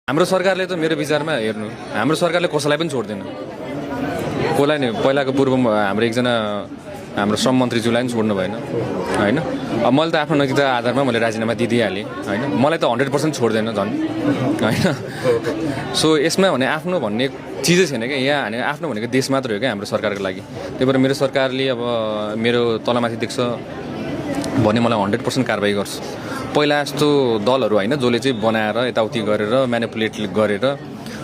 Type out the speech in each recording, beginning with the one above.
हाम्रो सरकारले त मेरो विचारमा हेर्नु हाम्रो सरकारले कसैलाई पनि छोड्दैन कसलाई नि पहिलाको पूर्वमा हाम्रो एकजना हाम्रो श्रम मन्त्रीज्यूलाई पनि छोड्नु भएन हैन अब मैले त आफ्नो नैतिकता आधारमा मैले राजीनामा दिइहालेँ हैन मलाई त 100% छोड्दैन झन् हैन सो यसमा भने आफ्नो भन्ने चिजै छैन क्या यहाँ भने आफ्नो भनेको देश मात्र हो क्या हाम्रो सरकारको लागि त्यही भएर मेरो सरकारले अब मेरो तलमाथि देख्छ भने मलाई 100% कारबाही गर्छ पहिला जस्तो दलहरू हैन जसले चाहिँ बनाएर यताउति गरेर म्यानिपुलेट गरेर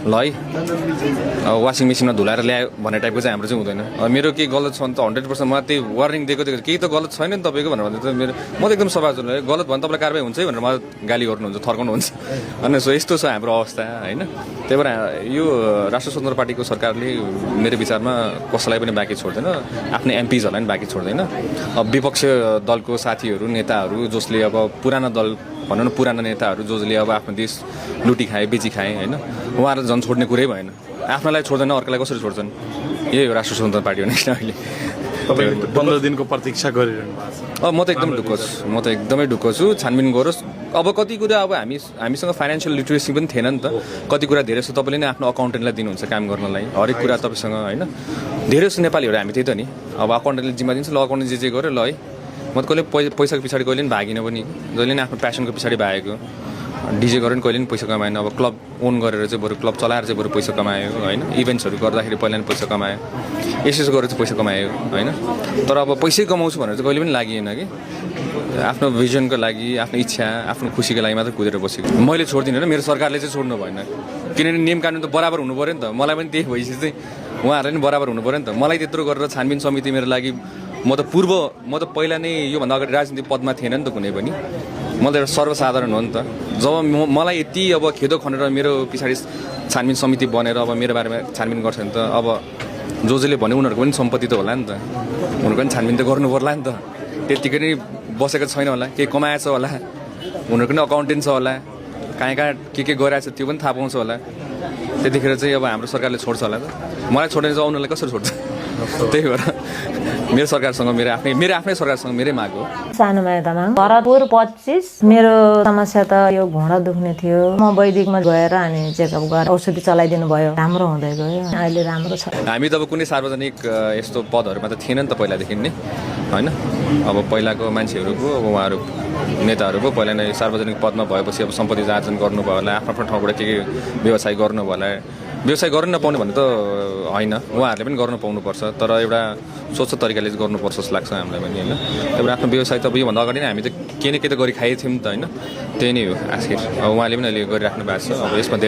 ल है वासिङ मेसिनमा धुलाएर ल्यायो भन्ने टाइपको चाहिँ हाम्रो चाहिँ हुँदैन मेरो केही गलत छ भने त 100% म त्यही वार्निङ दिएको केही त गलत छैन नि तपाईँको भनेर भन्दा त मेरो म त एकदम सवाल छु गलत भने तपाईँलाई कारबाही हुन्छ है भनेर मलाई गाली गर्नुहुन्छ थर्काउनुहुन्छ अनि सो यस्तो छ हाम्रो अवस्था हैन त्यही भएर यो राष्ट्रिय स्वतन्त्र पार्टीको सरकारले मेरो विचारमा कसैलाई पनि बाँकी छोड्दैन आफ्नै एमपीजहरूलाई पनि बाँकी छोड्दैन अब विपक्ष दलको साथीहरू नेताहरू जसले अब पुरानो दल भनौँ न पुराना नेताहरू जसले अब आफ्नो देश लुटी खाए बेची खाए होइन उहाँहरूलाई झन् छोड्ने कुरै भएन आफ्नोलाई छोड्दैन अर्कोलाई कसरी छोड्छन् यही हो राष्ट्रिय स्वतन्त्र पार्टी भनेको अहिले तपाईँ 15 दिनको प्रतीक्षा गरिरहनु भएको छ म त एकदम ढुक्क छु म त एकदमै ढुक्क छु छानबिन गरोस् अब कति कुरा अब हामीसँग फाइनेन्सियल लिटरेसी पनि थिएन नि त कति कुरा धेरै जस्तो तपाईँले नै आफ्नो अकाउन्टेन्टलाई दिनुहुन्छ काम गर्नलाई हरेक कुरा तपाईँसँग होइन धेरै जस्तो नेपालीहरू हामी त्यही त नि अब अकाउन्टेन्टले जिम्मा दिन्छ ल अकाउन्टेन्ट जे गर्यो ल है म त कहिले पैसाको पछाडि कहिले पनि भागिनँ पनि जहिले पनि आफ्नो प्यासनको पछाडि भागेको डिजे गरेर पनि कहिले पनि पैसा कमाएन अब क्लब ओन गरेर चाहिँ बरु क्लब चलाएर चाहिँ बरु पैसा कमायो होइन इभेन्ट्सहरू गर्दाखेरि पहिला पनि पैसा कमायो यसो गरेर चाहिँ पैसा कमायो होइन तर अब पैसै कमाउँछु भनेर चाहिँ कहिले पनि लागिएन कि आफ्नो भिजनको लागि आफ्नो इच्छा आफ्नो खुसीको लागि मात्र कुदेर बसेको मैले छोड्दिनँ र मेरो सरकारले चाहिँ छोड्नु भएन किनभने नियम कानुन त बराबर हुनु पऱ्यो नि त मलाई पनि त्यही भइसक्यो चाहिँ उहाँहरूले पनि बराबर हुनु पऱ्यो नि त मलाई त्यत्रो गरेर छानबिन समिति मेरो लागि म त पहिला नै योभन्दा अगाडि राजनीतिक पदमा थिएन नि त कुनै पनि म त एउटा सर्वसाधारण हो नि त जब मलाई यति अब खेदो खनेर मेरो पछाडि छानबिन समिति बनेर अब मेरो बारेमा छानबिन गर्छ नि त अब जसले भन्यो उनीहरूको पनि सम्पत्ति त होला नि त उनीहरूको पनि छानबिन त गर्नु पर्ला नि त त्यत्तिकै नै बसेको छैन होला केही कमाएछ होला उनीहरूको पनि अकाउन्टेन्ट छ होला कहाँ के गरिरहेछ त्यो पनि थाहा पाउँछ होला त्यतिखेर चाहिँ अब हाम्रो सरकारले छोड्छ होला त मलाई छोडेर चाहिँ उनीहरूलाई कसरी छोड्छ त्यही भएर मेरो सरकारसँग मेरो आफ्नै सरकारसँग मेरै माग हो सानोमा तामाङ भरतपुर 25 मेरो समस्या त यो घुँडा दुख्ने थियो म वैदिकमा गएर अनि चेकअप गरेर औषधि चलाइदिनु भयो राम्रो हुँदै गयो अहिले राम्रो छ हामी त अब कुनै सार्वजनिक यस्तो पदहरूमा त थिएन नि त पहिलादेखि नै होइन अब पहिलाको मान्छेहरूको अब उहाँहरू नेताहरूको पहिला नै सार्वजनिक पदमा भएपछि अब सम्पत्ति आर्जन गर्नुभयो होला आफ्नो ठाउँबाट के व्यवसाय गर्नुभयो होला व्यवसाय गर्न नपाउने भने त होइन उहाँहरूले पनि गर्न पाउनुपर्छ तर एउटा स्वच्छ तरिकाले गर्नुपर्छ जस्तो लाग्छ हामीलाई पनि होइन एउटा आफ्नो व्यवसाय त अब योभन्दा अगाडि नै हामी त के न के त गरी खाएको थियौँ नि त होइन त्यही नै हो आखिर अब उहाँले पनि अहिले गरिराख्नु भएको छ अब यसमा धेरै